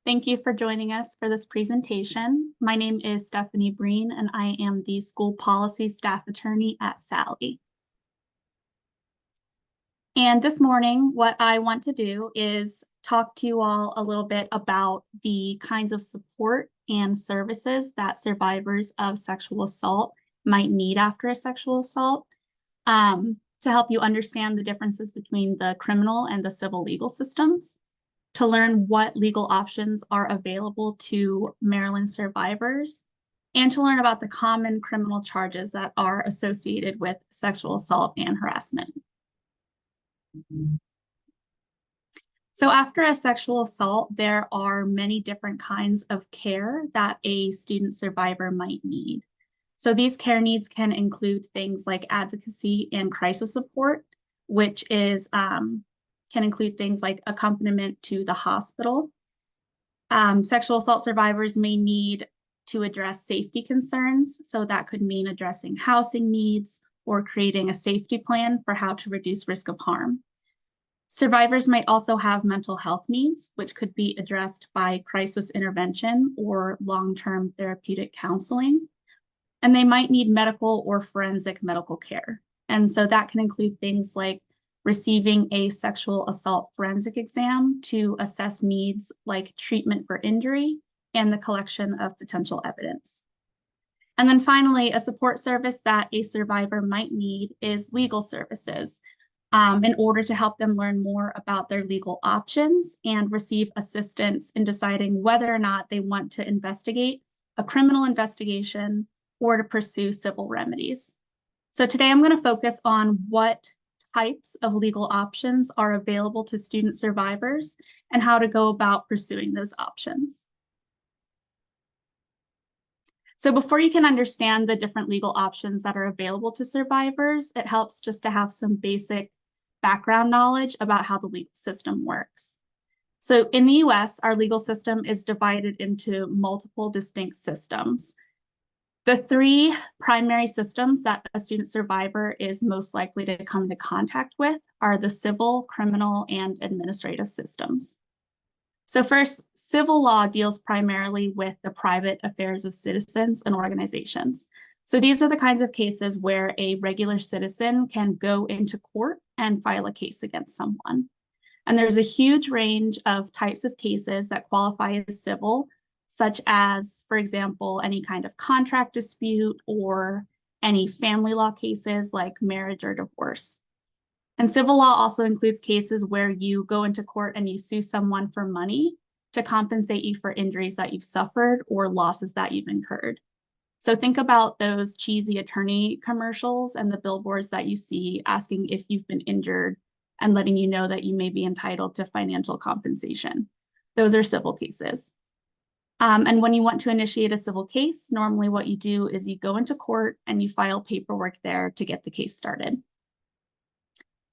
Thank you for joining us for this presentation. My name is Stephanie Breen, and I am the School Policy Staff Attorney at SALI. And this morning, what I want to do is talk to you all a little bit about the kinds of support and services that survivors of sexual assault might need after a sexual assault, to help you understand the differences between the criminal and the civil legal systems, to learn what legal options are available to Maryland survivors, and to learn about the common criminal charges that are associated with sexual assault and harassment. So after a sexual assault, there are many different kinds of care that a student survivor might need. So these care needs can include things like advocacy and crisis support, which is can include things like accompaniment to the hospital. Sexual assault survivors may need to address safety concerns. So that could mean addressing housing needs or creating a safety plan for how to reduce risk of harm. Survivors might also have mental health needs, which could be addressed by crisis intervention or long-term therapeutic counseling. And they might need medical or forensic medical care. And so that can include things like receiving a sexual assault forensic exam to assess needs like treatment for injury and the collection of potential evidence. And then finally, a support service that a survivor might need is legal services, in order to help them learn more about their legal options and receive assistance in deciding whether or not they want to investigate a criminal investigation or to pursue civil remedies. So today I'm going to focus on what types of legal options are available to student survivors and how to go about pursuing those options. So before you can understand the different legal options that are available to survivors, it helps just to have some basic background knowledge about how the legal system works. So in the US, our legal system is divided into multiple distinct systems. The three primary systems that a student survivor is most likely to come into contact with are the civil, criminal, and administrative systems. So first, civil law deals primarily with the private affairs of citizens and organizations. So these are the kinds of cases where a regular citizen can go into court and file a case against someone. And there's a huge range of types of cases that qualify as civil, such as, for example, any kind of contract dispute or any family law cases like marriage or divorce. And civil law also includes cases where you go into court and you sue someone for money to compensate you for injuries that you've suffered or losses that you've incurred. So think about those cheesy attorney commercials and the billboards that you see asking if you've been injured and letting you know that you may be entitled to financial compensation. Those are civil cases. And when you want to initiate a civil case, normally what you do is you go into court and you file paperwork there to get the case started.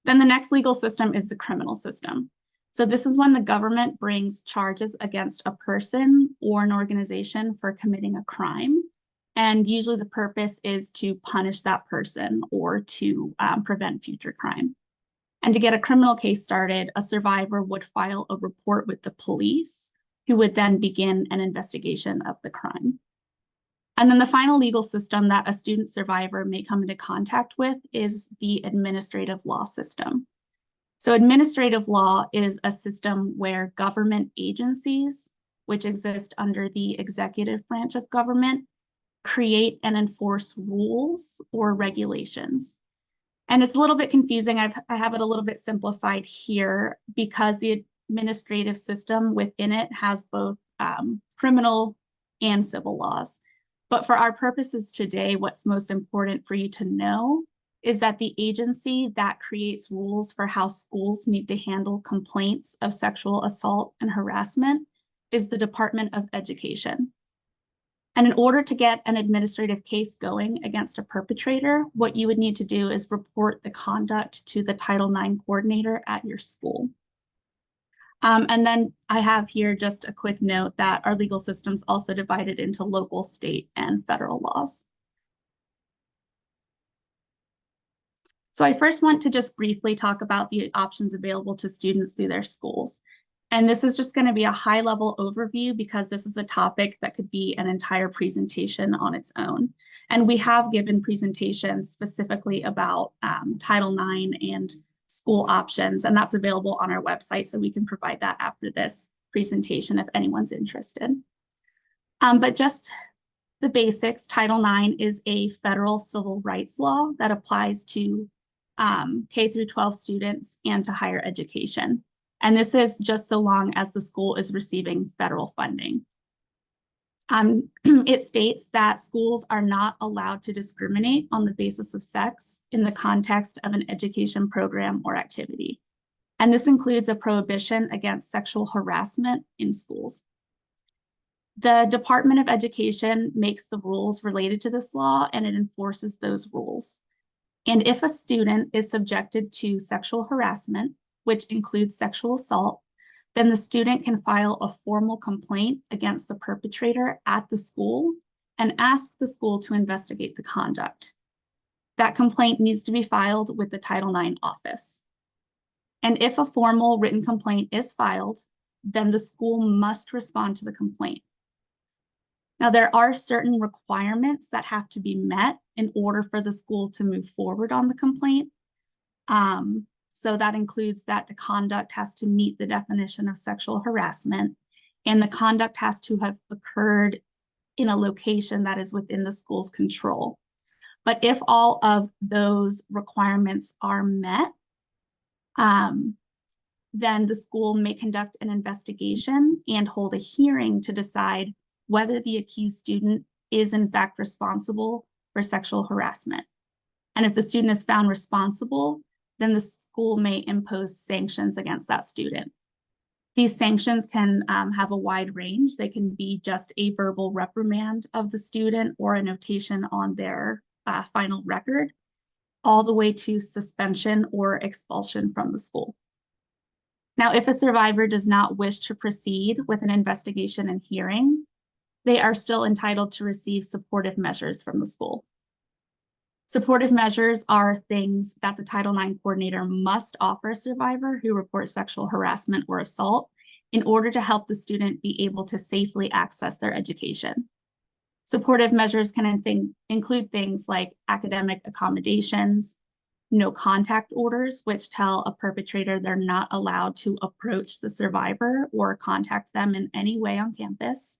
Then the next legal system is the criminal system. So this is when the government brings charges against a person or an organization for committing a crime. And usually the purpose is to punish that person or to prevent future crime. And to get a criminal case started, a survivor would file a report with the police, who would then begin an investigation of the crime. And then the final legal system that a student survivor may come into contact with is the administrative law system. So administrative law is a system where government agencies, which exist under the executive branch of government, create and enforce rules or regulations. And it's a little bit confusing. I have it a little bit simplified here because the administrative system within it has both criminal and civil laws. But for our purposes today, what's most important for you to know is that the agency that creates rules for how schools need to handle complaints of sexual assault and harassment is the Department of Education. And in order to get an administrative case going against a perpetrator, what you would need to do is report the conduct to the Title IX coordinator at your school. And then I have here just a quick note that our legal system's also divided into local, state, and federal laws. So I first want to just briefly talk about the options available to students through their schools. And this is just going to be a high-level overview because this is a topic that could be an entire presentation on its own. And we have given presentations specifically about Title IX and school options, and that's available on our website, so we can provide that after this presentation if anyone's interested. But just the basics, Title IX is a federal civil rights law that applies to K through 12 students and to higher education. And this is just so long as the school is receiving federal funding. It states that schools are not allowed to discriminate on the basis of sex in the context of an education program or activity. And this includes a prohibition against sexual harassment in schools. The Department of Education makes the rules related to this law, and it enforces those rules. And if a student is subjected to sexual harassment, which includes sexual assault, then the student can file a formal complaint against the perpetrator at the school and ask the school to investigate the conduct. That complaint needs to be filed with the Title IX office. And if a formal written complaint is filed, then the school must respond to the complaint. Now, there are certain requirements that have to be met in order for the school to move forward on the complaint. So that includes that the conduct has to meet the definition of sexual harassment, and the conduct has to have occurred in a location that is within the school's control. But if all of those requirements are met, then the school may conduct an investigation and hold a hearing to decide whether the accused student is in fact responsible for sexual harassment. And if the student is found responsible, then the school may impose sanctions against that student. These sanctions can have a wide range. They can be just a verbal reprimand of the student or a notation on their final record, all the way to suspension or expulsion from the school. Now, if a survivor does not wish to proceed with an investigation and hearing, they are still entitled to receive supportive measures from the school. Supportive measures are things that the Title IX coordinator must offer a survivor who reports sexual harassment or assault in order to help the student be able to safely access their education. Supportive measures can include things like academic accommodations, no contact orders, which tell a perpetrator they're not allowed to approach the survivor or contact them in any way on campus,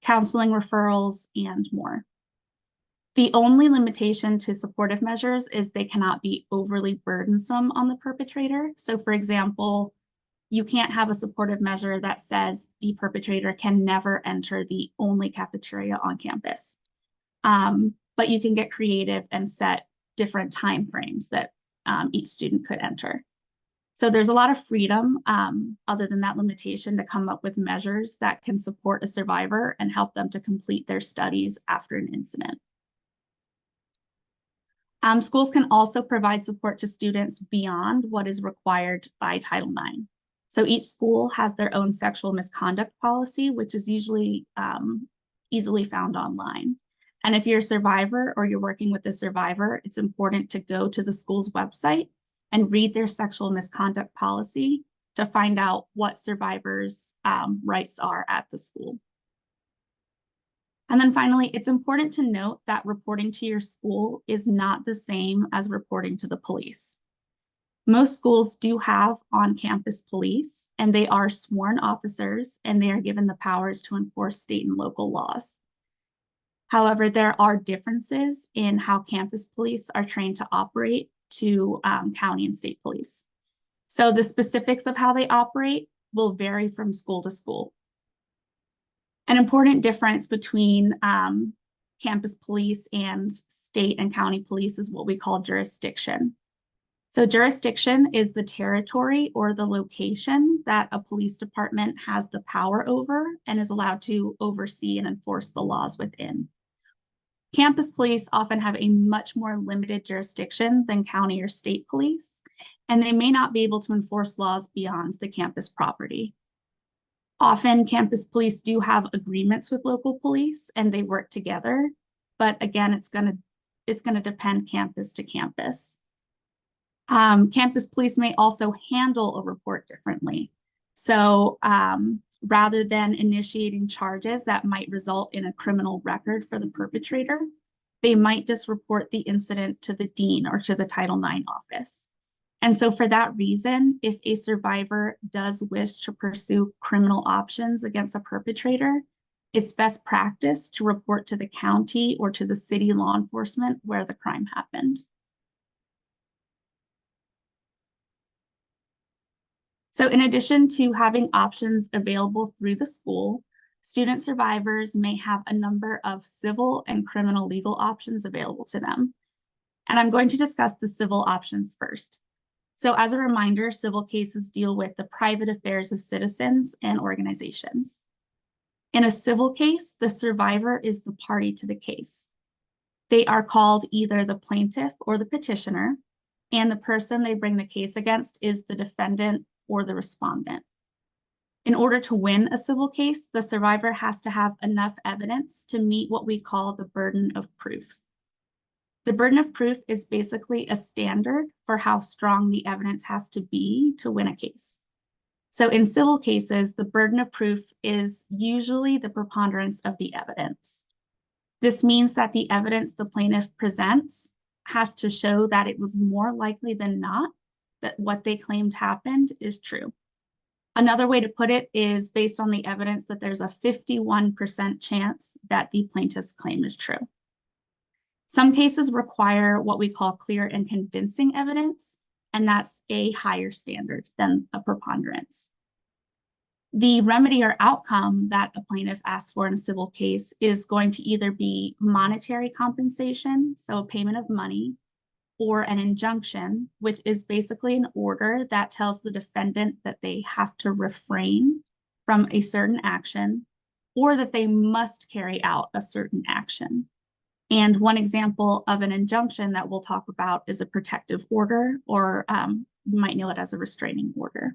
counseling referrals, and more. The only limitation to supportive measures is they cannot be overly burdensome on the perpetrator. So for example, you can't have a supportive measure that says the perpetrator can never enter the only cafeteria on campus. But you can get creative and set different time frames that each student could enter. So there's a lot of freedom other than that limitation to come up with measures that can support a survivor and help them to complete their studies after an incident. Schools can also provide support to students beyond what is required by Title IX. So each school has their own sexual misconduct policy, which is usually easily found online. And if you're a survivor or you're working with a survivor, it's important to go to the school's website and read their sexual misconduct policy to find out what survivors' rights are at the school. And then finally, it's important to note that reporting to your school is not the same as reporting to the police. Most schools do have on-campus police, and they are sworn officers, and they are given the powers to enforce state and local laws. However, there are differences in how campus police are trained to operate to county and state police. So the specifics of how they operate will vary from school to school. An important difference between campus police and state and county police is what we call jurisdiction. So jurisdiction is the territory or the location that a police department has the power over and is allowed to oversee and enforce the laws within. Campus police often have a much more limited jurisdiction than county or state police, and they may not be able to enforce laws beyond the campus property. Often campus police do have agreements with local police and they work together, but again, it's gonna depend campus to campus. Campus police may also handle a report differently. So rather than initiating charges that might result in a criminal record for the perpetrator, they might just report the incident to the dean or to the Title IX office. And so for that reason, if a survivor does wish to pursue criminal options against a perpetrator, it's best practice to report to the county or to the city law enforcement where the crime happened. So in addition to having options available through the school, student survivors may have a number of civil and criminal legal options available to them. And I'm going to discuss the civil options first. So as a reminder, civil cases deal with the private affairs of citizens and organizations. In a civil case, the survivor is the party to the case. They are called either the plaintiff or the petitioner, and the person they bring the case against is the defendant or the respondent. In order to win a civil case, the survivor has to have enough evidence to meet what we call the burden of proof. The burden of proof is basically a standard for how strong the evidence has to be to win a case. So in civil cases, the burden of proof is usually the preponderance of the evidence. This means that the evidence the plaintiff presents has to show that it was more likely than not that what they claimed happened is true. Another way to put it is based on the evidence that there's a 51% chance that the plaintiff's claim is true. Some cases require what we call clear and convincing evidence, and that's a higher standard than a preponderance. The remedy or outcome that a plaintiff asks for in a civil case is going to either be monetary compensation, so a payment of money, or an injunction, which is basically an order that tells the defendant that they have to refrain from a certain action or that they must carry out a certain action. And one example of an injunction that we'll talk about is a protective order, or you might know it as a restraining order.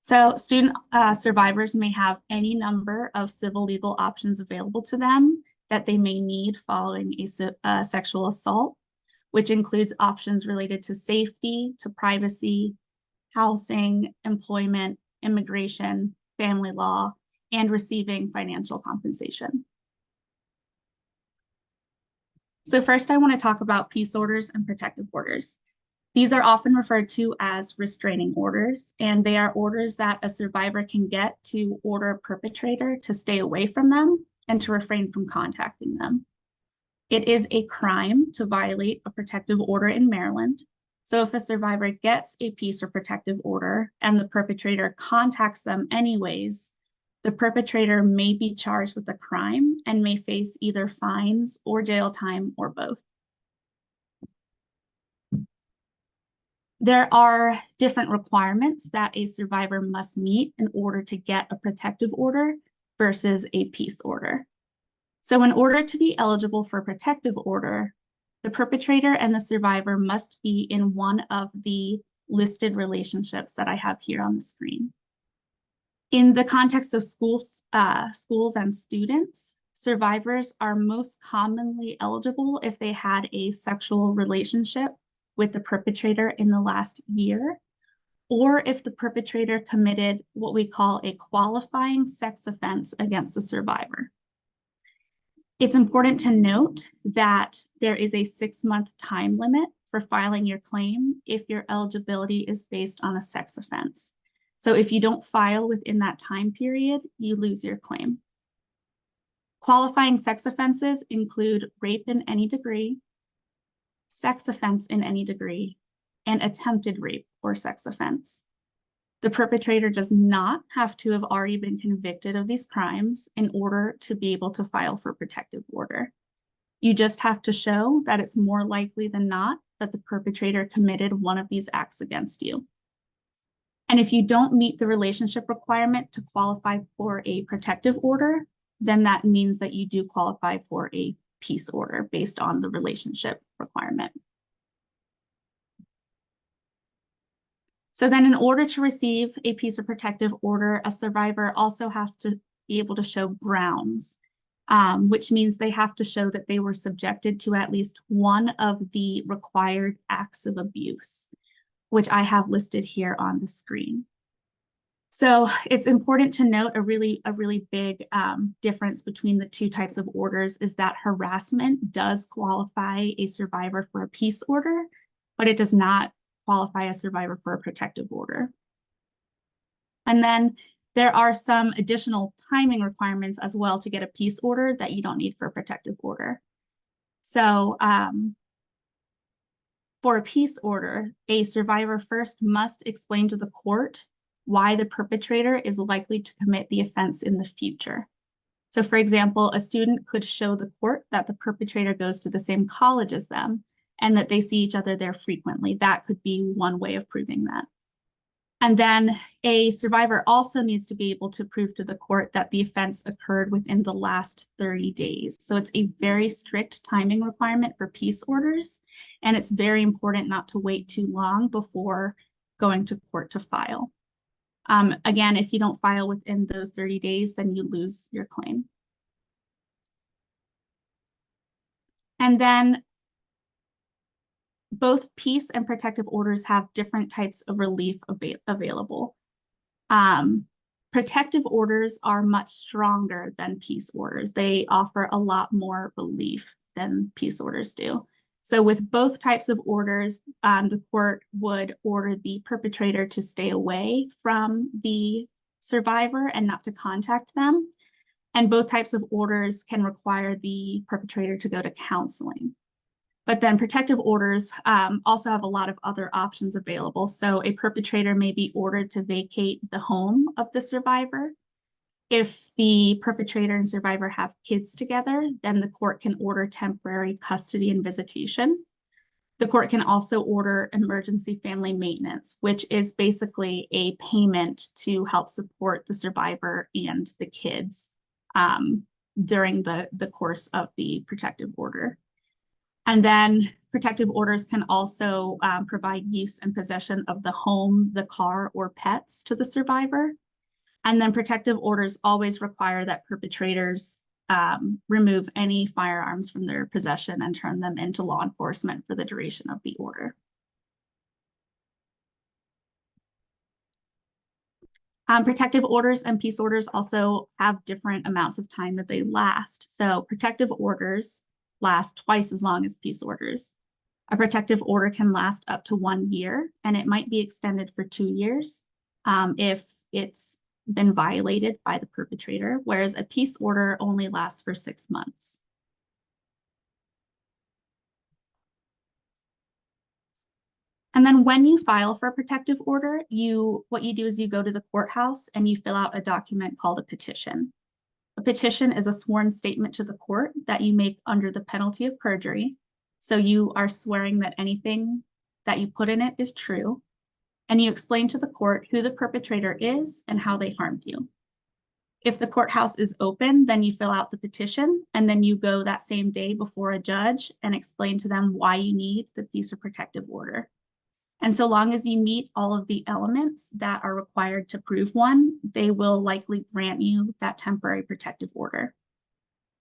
So student survivors may have any number of civil legal options available to them that they may need following a sexual assault, which includes options related to safety, to privacy, housing, employment, immigration, family law, and receiving financial compensation. So first, I want to talk about peace orders and protective orders. These are often referred to as restraining orders, and they are orders that a survivor can get to order a perpetrator to stay away from them and to refrain from contacting them. It is a crime to violate a protective order in Maryland. So if a survivor gets a peace or protective order and the perpetrator contacts them anyways, the perpetrator may be charged with a crime and may face either fines or jail time or both. There are different requirements that a survivor must meet in order to get a protective order versus a peace order. So in order to be eligible for a protective order, the perpetrator and the survivor must be in one of the listed relationships that I have here on the screen. In the context of schools and students, survivors are most commonly eligible if they had a sexual relationship with the perpetrator in the last year, or if the perpetrator committed what we call a qualifying sex offense against the survivor. It's important to note that there is a 6-month time limit for filing your claim if your eligibility is based on a sex offense. So if you don't file within that time period, you lose your claim. Qualifying sex offenses include rape in any degree, sex offense in any degree, and attempted rape or sex offense. The perpetrator does not have to have already been convicted of these crimes in order to be able to file for protective order. You just have to show that it's more likely than not that the perpetrator committed one of these acts against you. And if you don't meet the relationship requirement to qualify for a protective order, then that means that you do qualify for a peace order based on the relationship requirement. So then in order to receive a peace or protective order, a survivor also has to be able to show grounds, which means they have to show that they were subjected to at least one of the required acts of abuse, which I have listed here on the screen. So it's important to note a really big difference between the two types of orders is that harassment does qualify a survivor for a peace order, but it does not qualify a survivor for a protective order. And then there are some additional timing requirements as well to get a peace order that you don't need for a protective order. So for a peace order, a survivor first must explain to the court why the perpetrator is likely to commit the offense in the future. So for example, a student could show the court that the perpetrator goes to the same college as them and that they see each other there frequently. That could be one way of proving that. And then a survivor also needs to be able to prove to the court that the offense occurred within the last 30 days. So it's a very strict timing requirement for peace orders, and it's very important not to wait too long before going to court to file. Again, if you don't file within those 30 days, then you lose your claim. And then both peace and protective orders have different types of relief available. Protective orders are much stronger than peace orders. They offer a lot more relief than peace orders do. So with both types of orders, the court would order the perpetrator to stay away from the survivor and not to contact them. And both types of orders can require the perpetrator to go to counseling. But then protective orders also have a lot of other options available. So a perpetrator may be ordered to vacate the home of the survivor. If the perpetrator and survivor have kids together, then the court can order temporary custody and visitation. The court can also order emergency family maintenance, which is basically a payment to help support the survivor and the kids during the course of the protective order. And then protective orders can also provide use and possession of the home, the car, or pets to the survivor. And then protective orders always require that perpetrators remove any firearms from their possession and turn them into law enforcement for the duration of the order. Protective orders and peace orders also have different amounts of time that they last. So protective orders last twice as long as peace orders. A protective order can last up to 1 year, and it might be extended for 2 years if it's been violated by the perpetrator, whereas a peace order only lasts for 6 months. And then when you file for a protective order, what you do is you go to the courthouse and you fill out a document called a petition. A petition is a sworn statement to the court that you make under the penalty of perjury. So you are swearing that anything that you put in it is true. And you explain to the court who the perpetrator is and how they harmed you. If the courthouse is open, then you fill out the petition, and then you go that same day before a judge and explain to them why you need the peace or protective order. And so long as you meet all of the elements that are required to prove one, they will likely grant you that temporary protective order.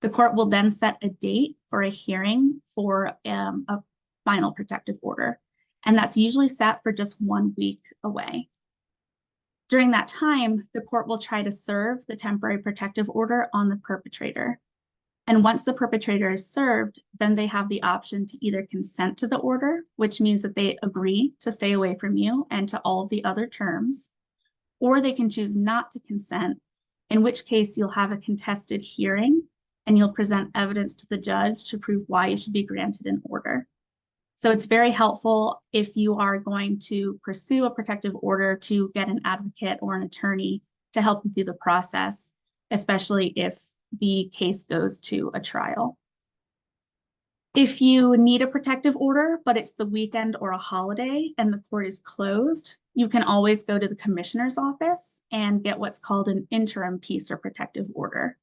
The court will then set a date for a hearing for a final protective order. And that's usually set for just 1 week away. During that time, the court will try to serve the temporary protective order on the perpetrator. And once the perpetrator is served, then they have the option to either consent to the order, which means that they agree to stay away from you and to all of the other terms, or they can choose not to consent, in which case you'll have a contested hearing and you'll present evidence to the judge to prove why you should be granted an order. So it's very helpful if you are going to pursue a protective order to get an advocate or an attorney to help you through the process, especially if the case goes to a trial. If you need a protective order, but it's the weekend or a holiday and the court is closed, you can always go to the commissioner's office and get what's called an interim peace or protective order.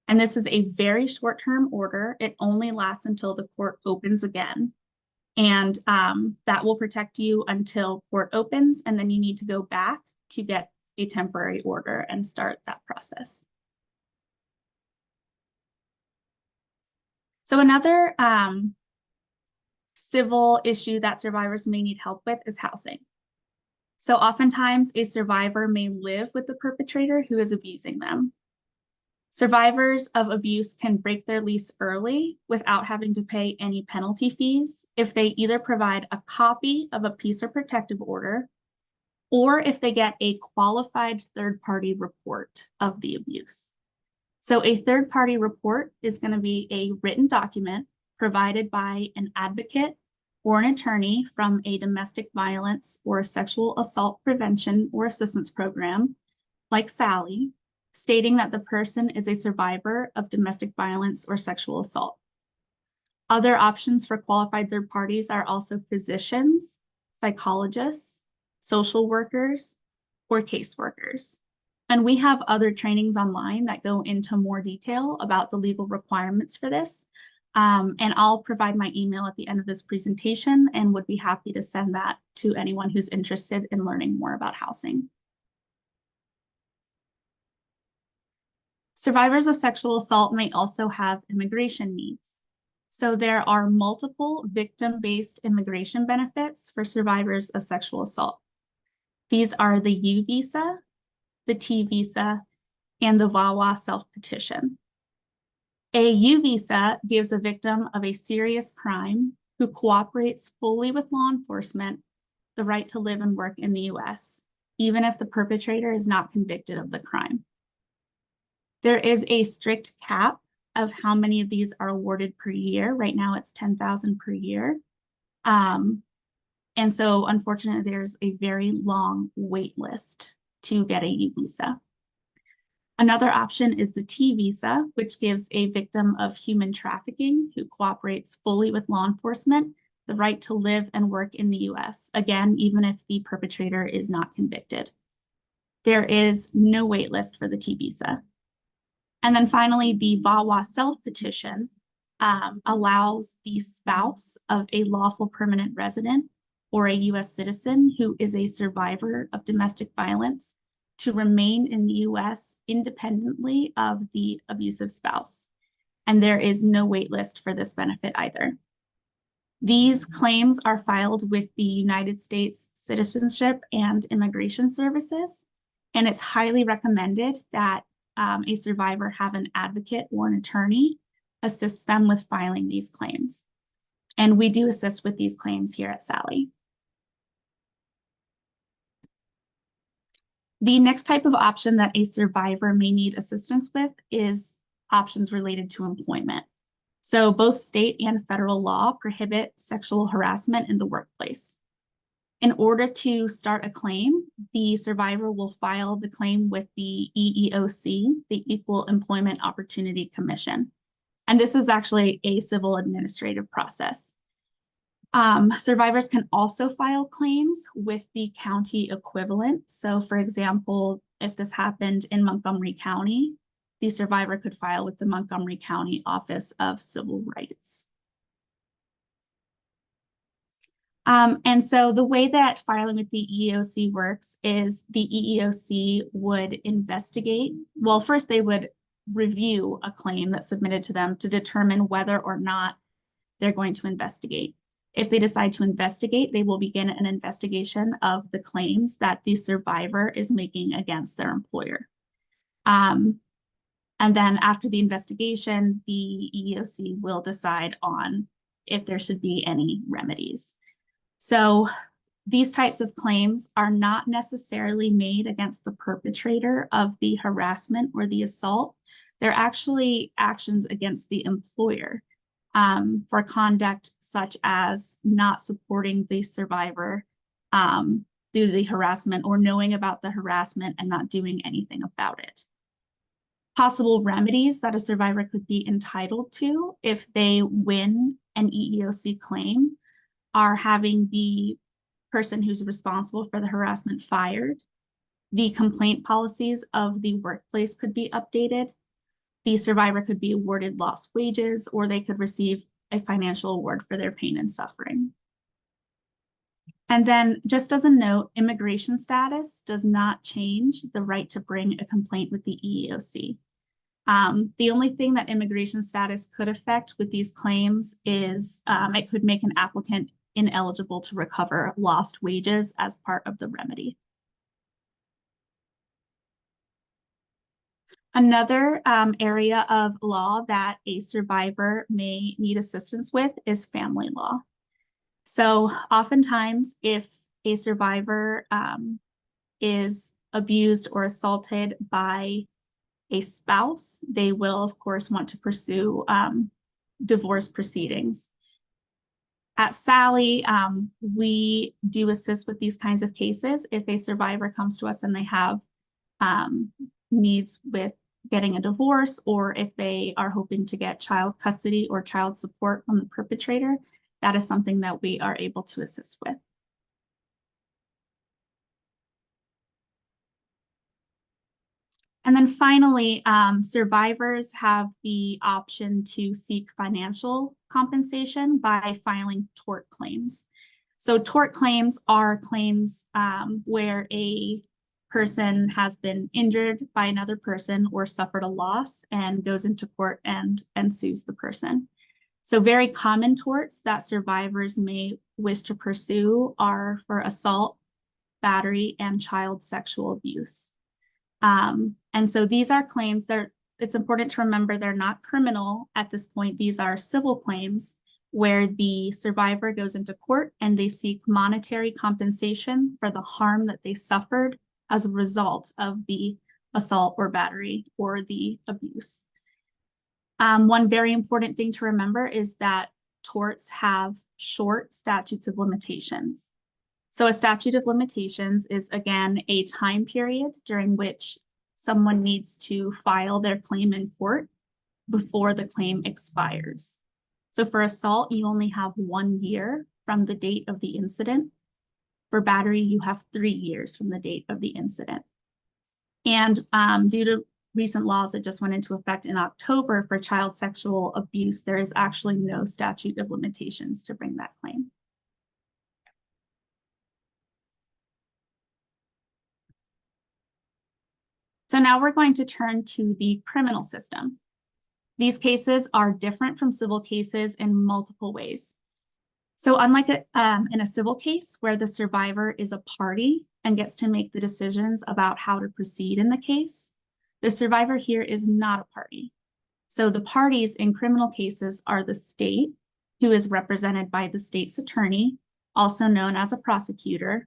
And this is a very short-term order. It only lasts until the court opens again. And that will protect you until court opens, and then you need to go back to get a temporary order and start that process. So another civil issue that survivors may need help with is housing. So oftentimes a survivor may live with the perpetrator who is abusing them. Survivors of abuse can break their lease early without having to pay any penalty fees if they either provide a copy of a peace or protective order, or if they get a qualified third-party report of the abuse. So a third-party report is going to be a written document provided by an advocate or an attorney from a domestic violence or sexual assault prevention or assistance program, like SALI, stating that the person is a survivor of domestic violence or sexual assault. Other options for qualified third parties are also physicians, psychologists, social workers, or caseworkers. And we have other trainings online that go into more detail about the legal requirements for this. And I'll provide my email at the end of this presentation and would be happy to send that to anyone who's interested in learning more about housing. Survivors of sexual assault may also have immigration needs. So there are multiple victim-based immigration benefits for survivors of sexual assault. These are the U visa, the T visa, and the VAWA self-petition. A U visa gives a victim of a serious crime who cooperates fully with law enforcement the right to live and work in the US, even if the perpetrator is not convicted of the crime. There is a strict cap of how many of these are awarded per year. Right now it's 10,000 per year. And so unfortunately, there's a very long wait list to get a U visa. Another option is the T visa, which gives a victim of human trafficking who cooperates fully with law enforcement the right to live and work in the US, again, even if the perpetrator is not convicted. There is no wait list for the T visa. And then finally, the VAWA self-petition allows the spouse of a lawful permanent resident or a US citizen who is a survivor of domestic violence to remain in the US independently of the abusive spouse. And there is no wait list for this benefit either. These claims are filed with the United States Citizenship and Immigration Services, and it's highly recommended that a survivor have an advocate or an attorney assist them with filing these claims. And we do assist with these claims here at SALI. The next type of option that a survivor may need assistance with is options related to employment. So both state and federal law prohibit sexual harassment in the workplace. In order to start a claim, the survivor will file the claim with the EEOC, the Equal Employment Opportunity Commission. And this is actually a civil administrative process. Survivors can also file claims with the county equivalent. So for example, if this happened in Montgomery County, the survivor could file with the Montgomery County Office of Civil Rights. And so the way that filing with the EEOC works is the EEOC would investigate. Well, first they would review a claim that's submitted to them to determine whether or not they're going to investigate. If they decide to investigate, they will begin an investigation of the claims that the survivor is making against their employer. And then after the investigation, the EEOC will decide on if there should be any remedies. So these types of claims are not necessarily made against the perpetrator of the harassment or the assault. They're actually actions against the employer for conduct such as not supporting the survivor through the harassment or knowing about the harassment and not doing anything about it. Possible remedies that a survivor could be entitled to if they win an EEOC claim are having the person who's responsible for the harassment fired. The complaint policies of the workplace could be updated. The survivor could be awarded lost wages, or they could receive a financial award for their pain and suffering. And then just as a note, immigration status does not change the right to bring a complaint with the EEOC. The only thing that immigration status could affect with these claims is it could make an applicant ineligible to recover lost wages as part of the remedy. Another area of law that a survivor may need assistance with is family law. So oftentimes, if a survivor is abused or assaulted by a spouse, they will, of course, want to pursue divorce proceedings. At SALI, we do assist with these kinds of cases. If a survivor comes to us and they have needs with getting a divorce, or if they are hoping to get child custody or child support from the perpetrator, that is something that we are able to assist with. And then finally, survivors have the option to seek financial compensation by filing tort claims. So tort claims are claims where a person has been injured by another person or suffered a loss and goes into court and sues the person. So very common torts that survivors may wish to pursue are for assault, battery, and child sexual abuse. And so these are claims that it's important to remember they're not criminal at this point. These are civil claims where the survivor goes into court and they seek monetary compensation for the harm that they suffered as a result of the assault or battery or the abuse. One very important thing to remember is that torts have short statutes of limitations. So a statute of limitations is, again, a time period during which someone needs to file their claim in court before the claim expires. So for assault, you only have 1 year from the date of the incident. For battery, you have 3 years from the date of the incident. And due to recent laws that just went into effect in October for child sexual abuse, there is actually no statute of limitations to bring that claim. So now we're going to turn to the criminal system. These cases are different from civil cases in multiple ways. So unlike in a civil case where the survivor is a party and gets to make the decisions about how to proceed in the case, the survivor here is not a party. So the parties in criminal cases are the state, who is represented by the state's attorney, also known as a prosecutor,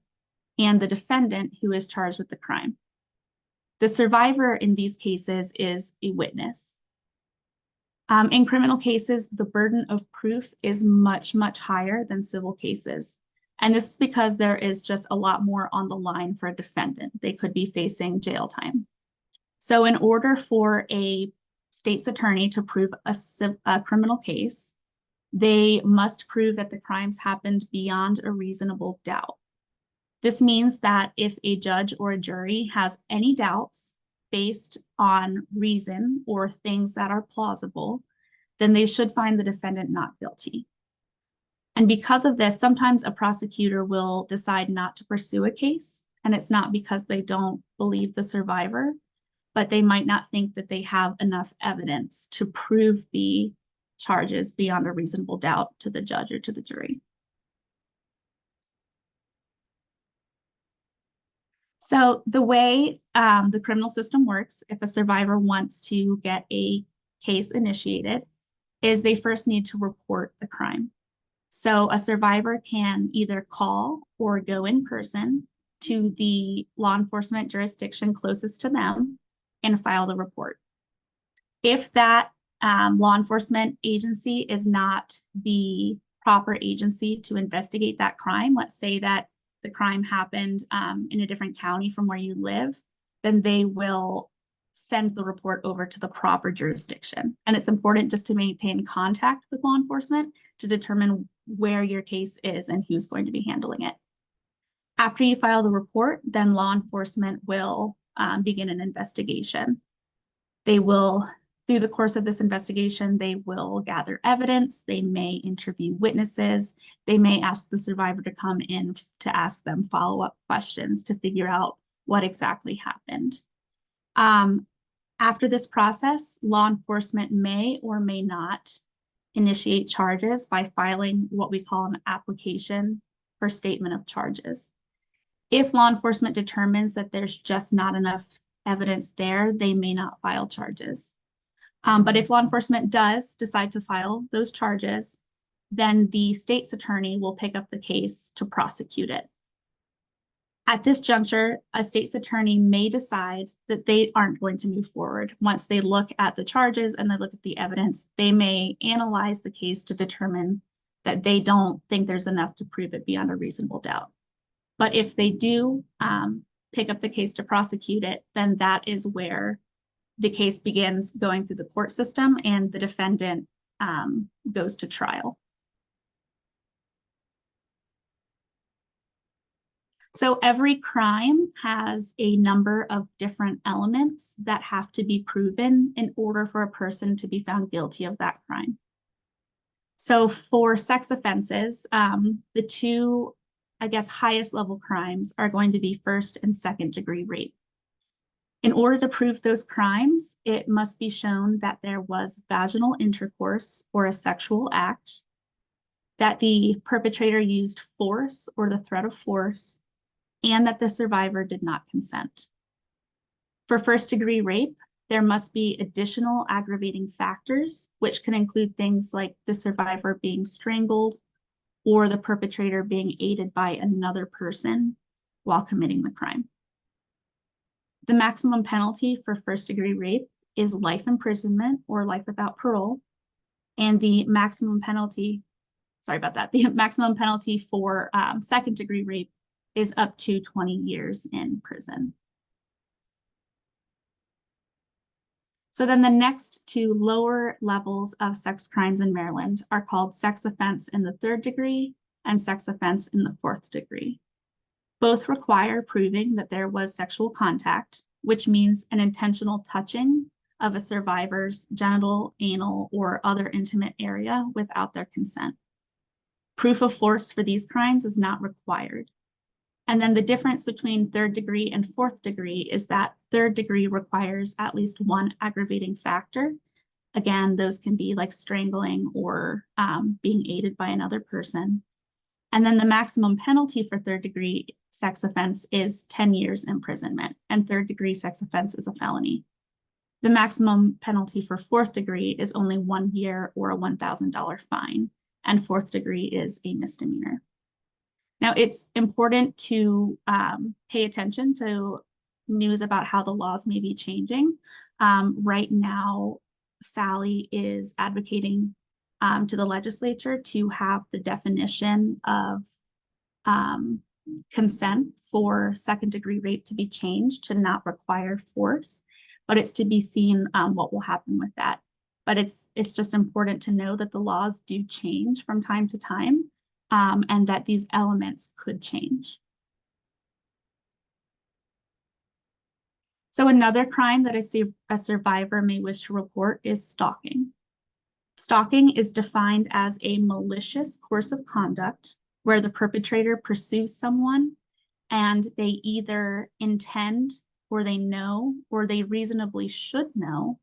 and the defendant, who is charged with the crime. The survivor in these cases is a witness. In criminal cases, the burden of proof is much, much higher than civil cases. And this is because there is just a lot more on the line for a defendant. They could be facing jail time. So in order for a state's attorney to prove a criminal case, they must prove that the crimes happened beyond a reasonable doubt. This means that if a judge or a jury has any doubts based on reason or things that are plausible, then they should find the defendant not guilty. And because of this, sometimes a prosecutor will decide not to pursue a case, and it's not because they don't believe the survivor, but they might not think that they have enough evidence to prove the charges beyond a reasonable doubt to the judge or to the jury. So the way the criminal system works, if a survivor wants to get a case initiated, is they first need to report the crime. So a survivor can either call or go in person to the law enforcement jurisdiction closest to them and file the report. If that law enforcement agency is not the proper agency to investigate that crime, let's say that the crime happened in a different county from where you live, then they will send the report over to the proper jurisdiction. And it's important just to maintain contact with law enforcement to determine where your case is and who's going to be handling it. After you file the report, then law enforcement will begin an investigation. They will, through the course of this investigation, they will gather evidence, they may interview witnesses, they may ask the survivor to come in to ask them follow-up questions to figure out what exactly happened. After this process, law enforcement may or may not initiate charges by filing what we call an application for statement of charges. If law enforcement determines that there's just not enough evidence there, they may not file charges. But if law enforcement does decide to file those charges, then the state's attorney will pick up the case to prosecute it. At this juncture, a state's attorney may decide that they aren't going to move forward. Once they look at the charges and they look at the evidence, they may analyze the case to determine that they don't think there's enough to prove it beyond a reasonable doubt. But if they do pick up the case to prosecute it, then that is where the case begins going through the court system and the defendant goes to trial. So every crime has a number of different elements that have to be proven in order for a person to be found guilty of that crime. So for sex offenses, the two, I guess, highest level crimes are going to be first and second degree rape. In order to prove those crimes, it must be shown that there was vaginal intercourse or a sexual act, that the perpetrator used force or the threat of force, and that the survivor did not consent. For first degree rape, there must be additional aggravating factors, which can include things like the survivor being strangled or the perpetrator being aided by another person while committing the crime. The maximum penalty for first degree rape is life imprisonment or life without parole. And the maximum penalty, the maximum penalty for second degree rape is up to 20 years in prison. So then the next two lower levels of sex crimes in Maryland are called sex offense in the third degree and sex offense in the fourth degree. Both require proving that there was sexual contact, which means an intentional touching of a survivor's genital, anal, or other intimate area without their consent. Proof of force for these crimes is not required. And then the difference between third degree and fourth degree is that third degree requires at least one aggravating factor. Again, those can be like strangling or being aided by another person. And then the maximum penalty for third degree sex offense is 10 years imprisonment, and third degree sex offense is a felony. The maximum penalty for fourth degree is only 1 year or a $1,000 fine, and fourth degree is a misdemeanor. Now, it's important to pay attention to news about how the laws may be changing. Right now, SALI is advocating to the legislature to have the definition of consent for second degree rape to be changed to not require force, but it's to be seen what will happen with that. But it's just important to know that the laws do change from time to time, and that these elements could change. So another crime that a survivor may wish to report is stalking. Stalking is defined as a malicious course of conduct where the perpetrator pursues someone and they either intend or they know or they reasonably should know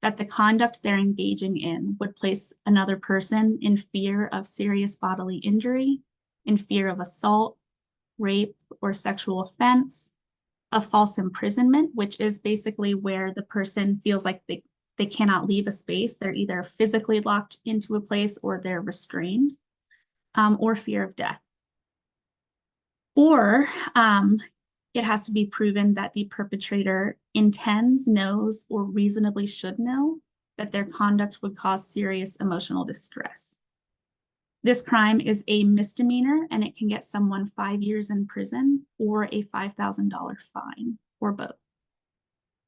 that the conduct they're engaging in would place another person in fear of serious bodily injury, in fear of assault, rape, or sexual offense, a false imprisonment, which is basically where the person feels like they cannot leave a space. They're either physically locked into a place or they're restrained, or fear of death. Or it has to be proven that the perpetrator intends, knows, or reasonably should know that their conduct would cause serious emotional distress. This crime is a misdemeanor and it can get someone 5 years in prison or a $5,000 fine, or both.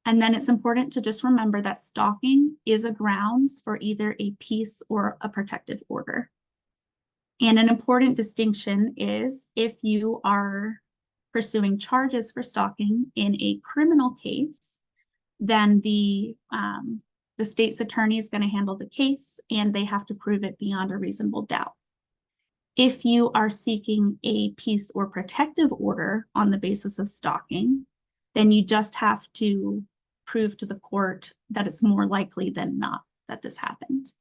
And then it's important to just remember that stalking is a grounds for either a peace or a protective order. And an important distinction is if you are pursuing charges for stalking in a criminal case, then the state's attorney is going to handle the case and they have to prove it beyond a reasonable doubt. If you are seeking a peace or protective order on the basis of stalking, then you just have to prove to the court that it's more likely than not that this happened.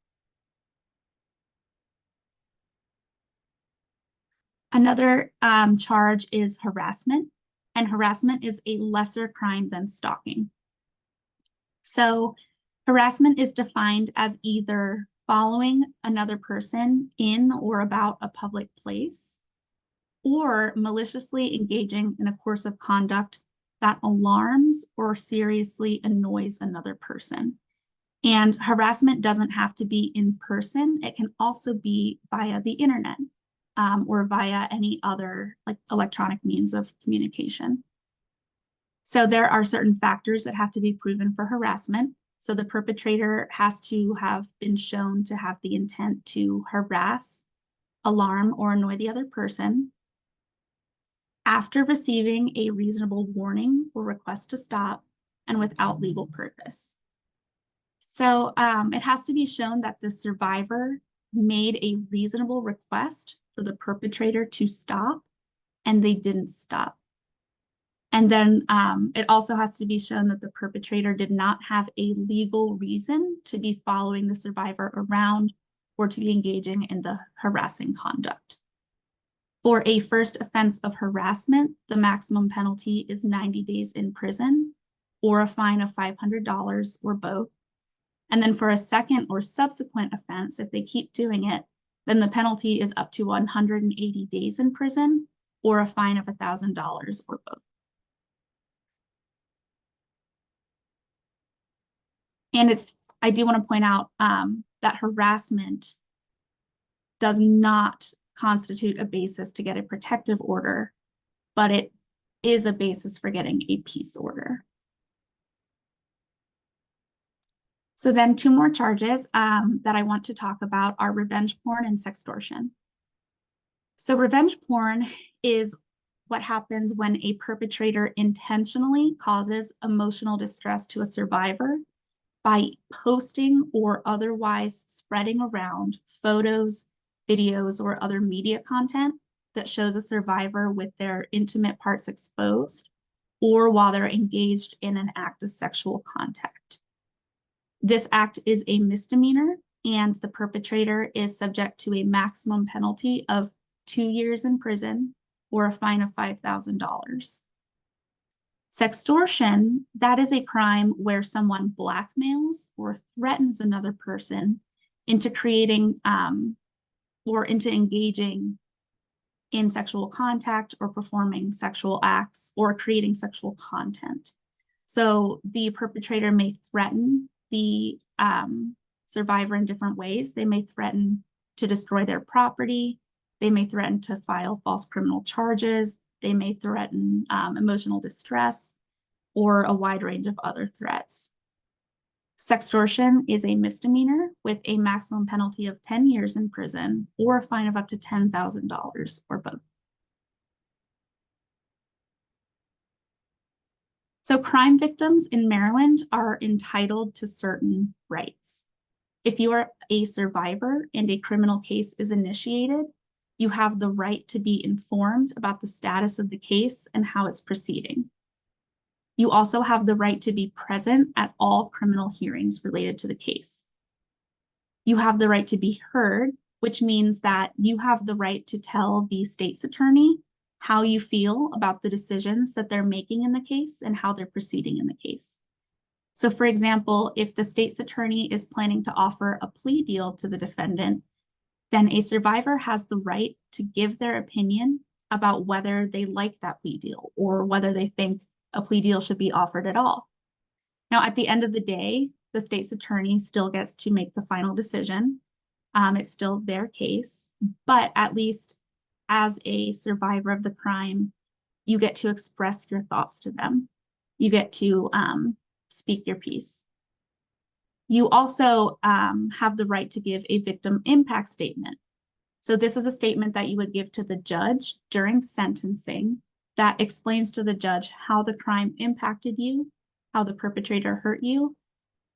Another charge is harassment, and harassment is a lesser crime than stalking. So harassment is defined as either following another person in or about a public place, or maliciously engaging in a course of conduct that alarms or seriously annoys another person. And harassment doesn't have to be in person. It can also be via the internet or via any other like electronic means of communication. So there are certain factors that have to be proven for harassment. So the perpetrator has to have been shown to have the intent to harass, alarm, or annoy the other person after receiving a reasonable warning or request to stop and without legal purpose. So it has to be shown that the survivor made a reasonable request for the perpetrator to stop and they didn't stop. And then it also has to be shown that the perpetrator did not have a legal reason to be following the survivor around or to be engaging in the harassing conduct. For a first offense of harassment, the maximum penalty is 90 days in prison or a fine of $500 or both. And then for a second or subsequent offense, if they keep doing it, then the penalty is up to 180 days in prison or a fine of $1,000 or both. And I do want to point out that harassment does not constitute a basis to get a protective order, but it is a basis for getting a peace order. So then two more charges that I want to talk about are revenge porn and sextortion. So revenge porn is what happens when a perpetrator intentionally causes emotional distress to a survivor by posting or otherwise spreading around photos, videos, or other media content that shows a survivor with their intimate parts exposed or while they're engaged in an act of sexual contact. This act is a misdemeanor, and the perpetrator is subject to a maximum penalty of 2 years in prison or a fine of $5,000. Sextortion, that is a crime where someone blackmails or threatens another person into creating or into engaging in sexual contact or performing sexual acts or creating sexual content. So the perpetrator may threaten the survivor in different ways. They may threaten to destroy their property. They may threaten to file false criminal charges. They may threaten emotional distress or a wide range of other threats. Sextortion is a misdemeanor with a maximum penalty of 10 years in prison or a fine of up to $10,000 or both. So crime victims in Maryland are entitled to certain rights. If you are a survivor and a criminal case is initiated, you have the right to be informed about the status of the case and how it's proceeding. You also have the right to be present at all criminal hearings related to the case. You have the right to be heard, which means that you have the right to tell the state's attorney how you feel about the decisions that they're making in the case and how they're proceeding in the case. So for example, if the state's attorney is planning to offer a plea deal to the defendant, then a survivor has the right to give their opinion about whether they like that plea deal or whether they think a plea deal should be offered at all. Now, at the end of the day, the state's attorney still gets to make the final decision. It's still their case, but at least as a survivor of the crime, you get to express your thoughts to them. You get to speak your piece. You also have the right to give a victim impact statement. So this is a statement that you would give to the judge during sentencing that explains to the judge how the crime impacted you, how the perpetrator hurt you,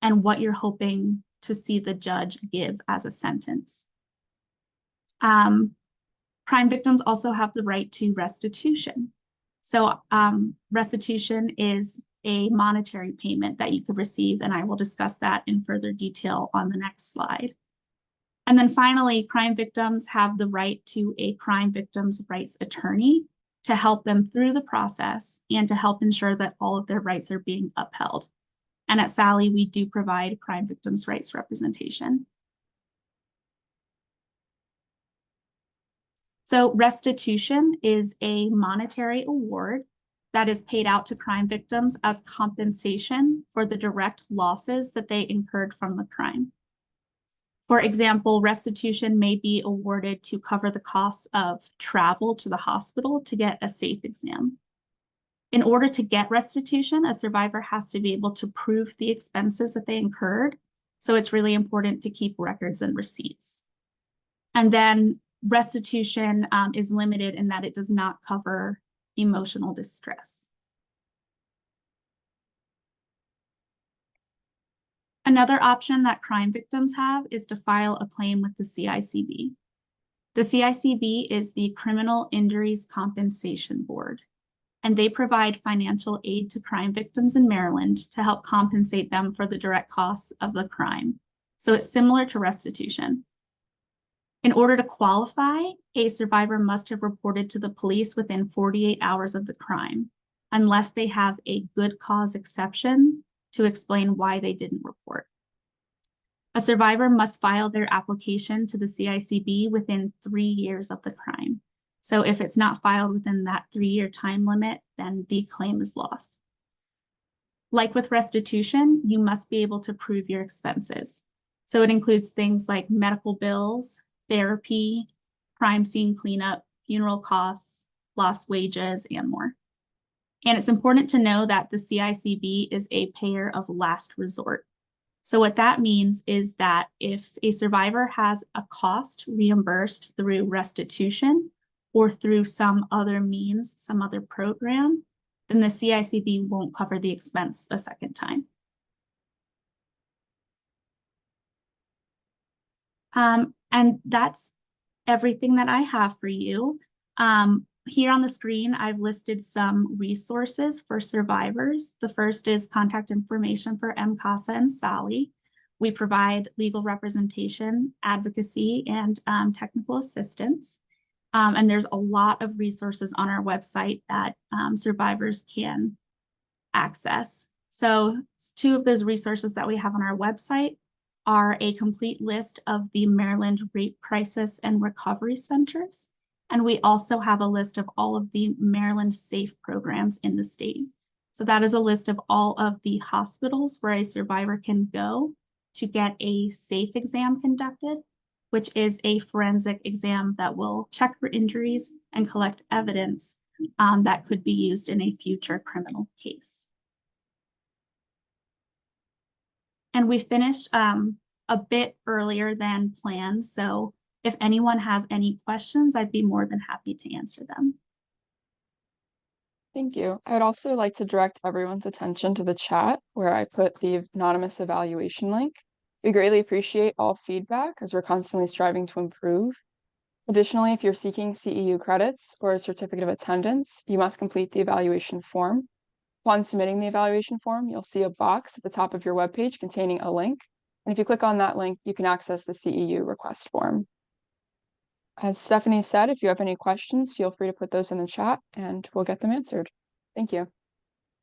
and what you're hoping to see the judge give as a sentence. Crime victims also have the right to restitution. So restitution is a monetary payment that you could receive, and I will discuss that in further detail on the next slide. And then finally, crime victims have the right to a crime victims' rights attorney to help them through the process and to help ensure that all of their rights are being upheld. And at SALI, we do provide crime victims' rights representation. So restitution is a monetary award that is paid out to crime victims as compensation for the direct losses that they incurred from the crime. For example, restitution may be awarded to cover the costs of travel to the hospital to get a safe exam. In order to get restitution, a survivor has to be able to prove the expenses that they incurred. So it's really important to keep records and receipts. And then restitution is limited in that it does not cover emotional distress. Another option that crime victims have is to file a claim with the CICB. The CICB is the Criminal Injuries Compensation Board, and they provide financial aid to crime victims in Maryland to help compensate them for the direct costs of the crime. So it's similar to restitution. In order to qualify, a survivor must have reported to the police within 48 hours of the crime, unless they have a good cause exception to explain why they didn't report. A survivor must file their application to the CICB within 3 years of the crime. So if it's not filed within that 3-year time limit, then the claim is lost. Like with restitution, you must be able to prove your expenses. So it includes things like medical bills, therapy, crime scene cleanup, funeral costs, lost wages, and more. And it's important to know that the CICB is a payer of last resort. So what that means is that if a survivor has a cost reimbursed through restitution or through some other means, some other program, then the CICB won't cover the expense a second time. And that's everything that I have for you. Here on the screen, I've listed some resources for survivors. The first is contact information for MCASA and SALI. We provide legal representation, advocacy, and technical assistance. And there's a lot of resources on our website that survivors can access. So 2 of those resources that we have on our website are a complete list of the Maryland Rape Crisis and Recovery Centers. And we also have a list of all of the Maryland SAFE programs in the state. So that is a list of all of the hospitals where a survivor can go to get a SAFE exam conducted, which is a forensic exam that will check for injuries and collect evidence that could be used in a future criminal case. And we finished a bit earlier than planned, so if anyone has any questions, I'd be more than happy to answer them. Thank you. I would also like to direct everyone's attention to the chat where I put the anonymous evaluation link. We greatly appreciate all feedback as we're constantly striving to improve. Additionally, if you're seeking CEU credits or a certificate of attendance, you must complete the evaluation form. Upon submitting the evaluation form, you'll see a box at the top of your webpage containing a link. And if you click on that link, you can access the CEU request form. As Stephanie said, if you have any questions, feel free to put those in the chat and we'll get them answered. Thank you.